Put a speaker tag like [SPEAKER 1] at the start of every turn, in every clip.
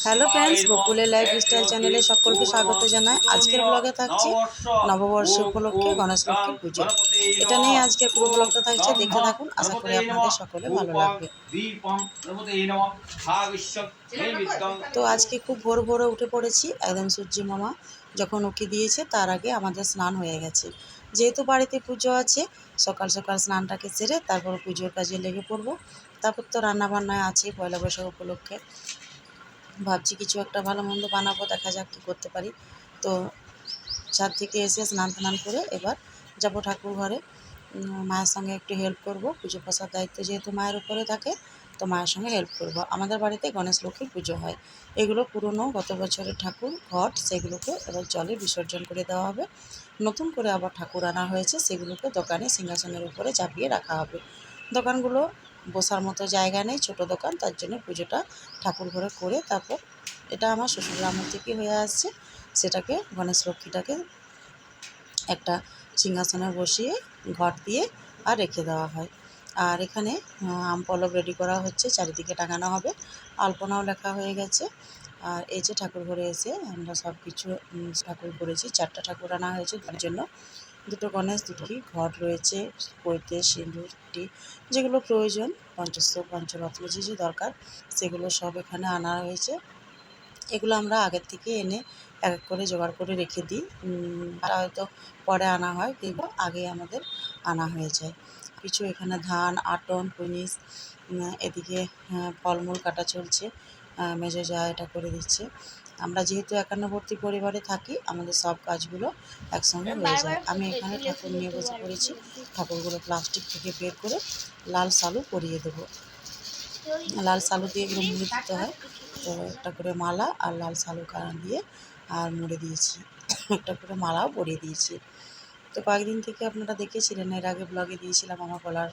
[SPEAKER 1] Hello friends, বকুলের lifestyle চ্যানেলে সকলকে স্বাগত জানাই। আজকের ব্লগে থাকছে নববর্ষ উপলক্ষে গণেশ লক্ষ্মীর পুজো। এটা নিয়ে আজকের পুরো ব্লগটা থাকছে, দেখতে থাকুন। আশা করি আপনাদের সকলে ভালো লাগবে। তো আজকে খুব ভোর ভোরে উঠে পড়েছি, একদম সূর্য মামা যখন উকি দিয়েছে তার আগে আমাদের স্নান হয়ে গেছে। যেহেতু বাড়িতে পুজো আছে, সকাল সকাল স্নানটাকে সেরে তারপর পুজোর কাজে লেগে পড়বো। তারপর তো রান্নাবান্নায় আছে পয়লা বৈশাখ উপলক্ষে। ভাবছি কিছু একটা ভালো মন্দ বানাবো, দেখা যাক কী করতে পারি। তো ছাদ থেকে এসে স্নান টান করে এবার যাব ঠাকুর ঘরে। মায়ের সঙ্গে একটু হেল্প করব, পুজো পাশার দায়িত্ব যেহেতু মায়ের উপরে থাকে, তো মায়ের সঙ্গে হেল্প করব। আমাদের বাড়িতে গণেশ লক্ষ্মীর পুজো হয়। এগুলো পুরনো গত বছরের ঠাকুর ঘট, সেগুলোকে এবার জলে বিসর্জন করে দেওয়া হবে। নতুন করে আবার ঠাকুর আনা হয়েছে, সেগুলোকে দোকানে সিংহাসনের উপরে চাপিয়ে রাখা হবে। দোকানগুলো বসার মতো জায়গা নেই, ছোট দোকান, তার জন্য পুজোটা ঠাকুর ঘরে করে তারপর, এটা আমার শ্বশুর আমল থেকে হয়ে আসছে, সেটাকে গণেশ লক্ষ্মীটাকে একটা সিংহাসনে বসিয়ে ঘট দিয়ে আর রেখে দেওয়া হয়। আর এখানে আম পল্লব রেডি করা হচ্ছে, চারিদিকে টাঙানো হবে। আলপনাও লেখা হয়ে গেছে। আর এই যে ঠাকুর ঘরে এসে আমরা সব কিছু ঠাকুর করেছি। 4টা ঠাকুর আনা হয়েছে তার জন্য। 2টো গণেশ, 2টি ঘট রয়েছে, পৈতে সিঁদুরটি যেগুলো প্রয়োজন, পঞ্চস্ত পঞ্চরত্ন যে যে দরকার সেগুলো সব এখানে আনা হয়েছে। এগুলো আমরা আগের থেকে এনে এক এক করে জোগাড় করে রেখে দিই। হয়তো পরে আনা হয়, কিন্তু আগে আমাদের আনা হয়ে যায়। কিছু এখানে ধান, আটন, পুনিস, এদিকে ফলমূল কাটা চলছে। মেজো যা এটা করে দিচ্ছে। আমরা যেহেতু একান্নবর্তী পরিবারে থাকি, আমাদের সব কাজগুলো একসঙ্গে হয়ে যায়। আমি এখানে ঠাকুর নিয়ে বসে পড়েছি। ঠাকুরগুলো প্লাস্টিক থেকে বের করে লাল সালু পরিয়ে দেবো। লাল সালু দিয়ে এগুলো মুড়ে দিতে হয়। তো একটা করে মালা আর লাল সালু দিয়ে আর মুড়ে দিয়েছি, একটা করে মালাও পরিয়ে দিয়েছি। তো কয়েকদিন থেকে আপনারা দেখেছিলেন, এর আগে ব্লগে দিয়েছিলাম আমার গলার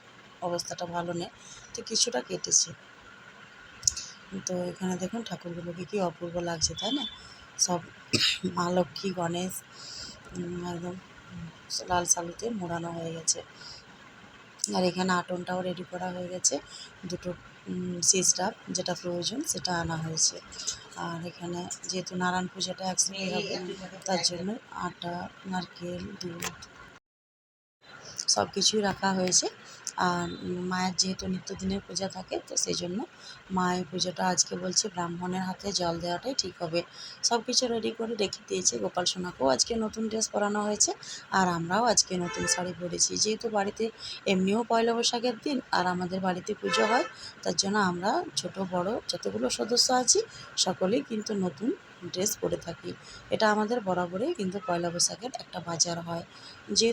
[SPEAKER 1] অবস্থাটা ভালো নেই, তো কিছুটা কেটেছে। তো এখানে দেখুন ঠাকুরগুলোকে কি অপূর্ব লাগছে, তাই না? সব মা লক্ষ্মী, গণেশ একদম লাল সালুতে মোড়ানো হয়ে গেছে। আর এখানে আটনটাও রেডি করা হয়ে গেছে। 2টো সিস্টার যেটা প্রয়োজন সেটা আনা হয়েছে। আর এখানে যেহেতু নারায়ণ পূজাটা একসঙ্গে হবে, তার জন্য আটা, নারকেল, দুধ সব কিছুই রাখা হয়েছে। আর মায়ের যেহেতু নিত্যদিনের পূজা থাকে, তো সেই জন্য মায়ের পুজোটা আজকে বলছে ব্রাহ্মণের হাতে জল দেওয়াটাই ঠিক হবে। সব কিছু রেডি করে রেখে দিয়েছে। গোপাল সোনাকেও আজকে নতুন ড্রেস পরানো হয়েছে, আর আমরাও আজকে নতুন শাড়ি পরেছি। যেহেতু বাড়িতে এমনিও পয়লা বৈশাখের দিন আর আমাদের বাড়িতে পুজো হয়, তার জন্য আমরা ছোট বড় যতগুলো সদস্য আছি সকলেই কিন্তু নতুন ড্রেস পরে থাকি। এটা আমাদের বরাবরই কিন্তু পয়লা বৈশাখের একটা বাজার হয়, যে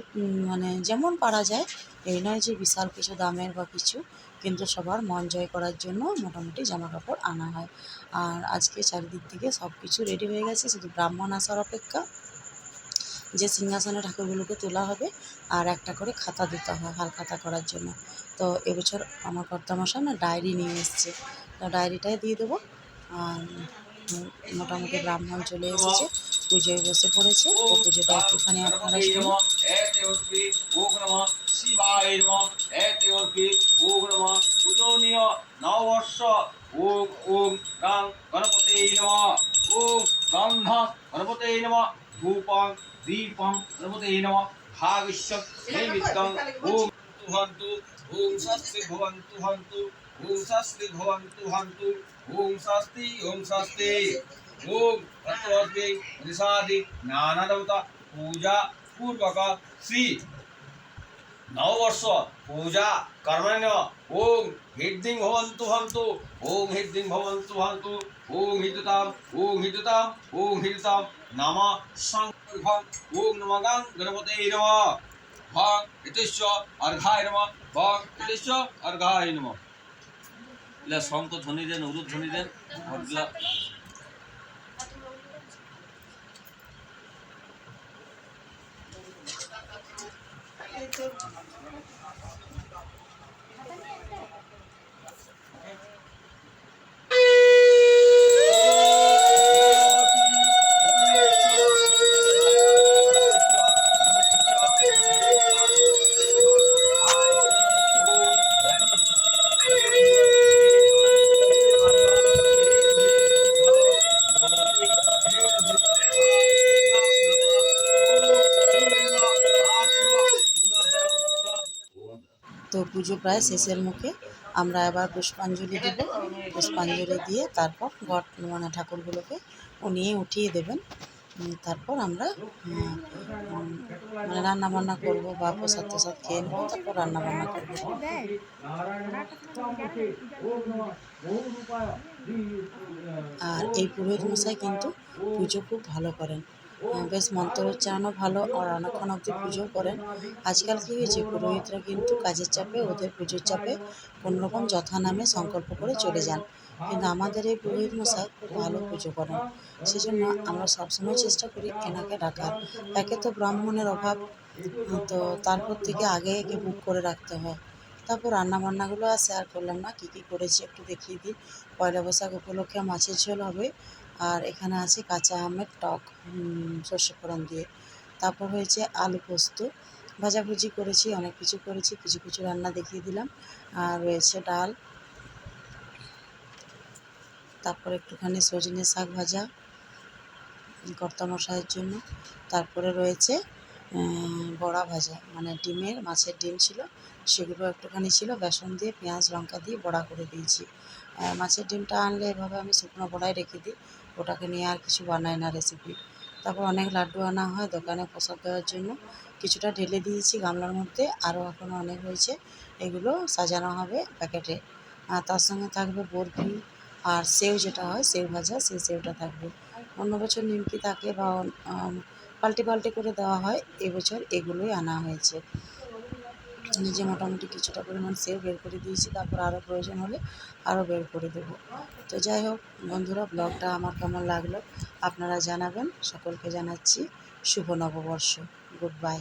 [SPEAKER 1] মানে যেমন পারা যায়, এই নয় যে বিশাল কিছু দামের বা কিছু, কিন্তু সবার মন জয় করার জন্য মোটামুটি জামা কাপড় আনা হয়। আর আজকে চারিদিক থেকে সব কিছু রেডি হয়ে গেছে, শুধু ব্রাহ্মণ আসার অপেক্ষা। যে সিংহাসনে ঠাকুরগুলোকে তোলা হবে আর একটা করে খাতা দিতে হয় হালখাতা করার জন্য। তো এবছর আমার কর্তামশাই না ডায়েরি নিয়ে এসছে, তো ডায়েরিটাই দিয়ে দেবো। আর মোটামুটি ব্রাহ্মণ চলে এসেছে, পুজোয় বসে পড়েছে। তো পুজোটা একটুখানি আপনারা শুনুন। নববর্ষ ওম ওম গাং গণপতে নমঃ, ওম গন্ধ গণপতে নমঃ, ধূপং দীপং গণপতে নমঃ, ভাগস্যং নৈবেদ্যং ওম হন্তু, ওম স্বস্তি ভবন্তু হন্তু, ওম স্বস্তি ভবন্তু হন্তু, ওম স্বস্তি ওম স্বস্তি। ওম তত্ত্বস্মি ঋষাদি নানাদেবতা পূজা পূর্বক শ্রী নববর্ষ পূজা কর্মণ্য ওম হৃদ্ধিং ভবন্তু হন্তু, ওম হৃদ্ধিং ভবন্তু হন্তু, ওম হৃদতাম ওম হৃদতাম ওম হৃদতাম নম সংঘং, ওম নমঃ গাং গণপতে নমঃ, ভং ইতিশ্চ অর্ঘায় নমঃ, ভং ইতিশ্চ অর্ঘায় নমঃ। এলা শঙ্খ ধ্বনি দেন, উরুধ্বনি ধ্বনি দেন, ঘটগুলা পুজো প্রায় শেষের মুখে। আমরা এবার পুষ্পাঞ্জলি দেব, পুষ্পাঞ্জলি দিয়ে তারপর ঘট মানে ঠাকুরগুলোকে উনি উঠিয়ে দেবেন। তারপর আমরা মানে রান্নাবান্না করবো বা প্রসাদ টসাদ খেয়ে নেবো, তারপর রান্নাবান্না করবো। আর এই পুরোহিত মশাই কিন্তু পুজো খুব ভালো করেন, বেশ মন্ত্র উচ্চারণও ভালো, আর অনেকক্ষণ অবধি পুজোও করেন। আজকাল কী হয়েছে, পুরোহিতরা কিন্তু কাজের চাপে, ওদের পুজোর চাপে কোনোরকম যথা নামে সংকল্প করে চলে যান, কিন্তু আমাদের এই পুরোহিত মশাই খুব ভালো পুজো করেন। সেজন্য আমরা সবসময় চেষ্টা করি এনাকে ডাকার। একে তো ব্রাহ্মণের অভাব, তো তারপর থেকে আগে একে বুক করে রাখতে হয়। তারপর রান্নাবান্নাগুলো আর শেয়ার করলাম না, কী কী করেছি একটু দেখিয়ে দিই। পয়লা বৈশাখ উপলক্ষে মাছের ঝোল হবে, আর এখানে আছে কাঁচা আমের টক সর্ষে ফোড়ন দিয়ে। তারপর হয়েছে আলু পোস্ত, ভাজাভুজি করেছি, অনেক কিছু করেছি, কিছু কিছু রান্না দেখিয়ে দিলাম। আর রয়েছে ডাল, তারপর একটুখানি সজনে শাক ভাজা কর্তামশাইয়ের জন্য। তারপরে রয়েছে বড়া ভাজা, মানে ডিমের, মাছের ডিম ছিল, সেগুলো একটুখানি ছিল, বেসন দিয়ে পেঁয়াজ লঙ্কা দিয়ে বড়া করে দিয়েছি। মাছের ডিমটা আনলে এভাবে আমি শুকনো বড়াই রেখে দিই, ওটাকে নিয়ে আর কিছু বানাই না রেসিপি। তারপর অনেক লাড্ডু আনা হয় দোকানে প্রসাদ দেওয়ার জন্য, কিছুটা ঢেলে দিয়েছি গামলার মধ্যে, আরও এখনও অনেক হয়েছে, এগুলো সাজানো হবে প্যাকেটে। আর তার সঙ্গে থাকবে বরফি, আর সেও যেটা হয় সেও ভাজা, সেই সেওটা থাকবে। অন্য বছর নিমকি থাকে বা পাল্টে পাল্টে করে দেওয়া হয়, এবছর এগুলোই আনা হয়েছে। নিজে মোটামুটি কিছুটা পরিমাণ সেও বের করে দিয়েছি, তারপর আরও প্রয়োজন হলে আরও বের করে দেবো। তো যাই হোক বন্ধুরা, ব্লগটা আমার কেমন লাগলো আপনারা জানাবেন। সকলকে জানাচ্ছি শুভ নববর্ষ। Good bye.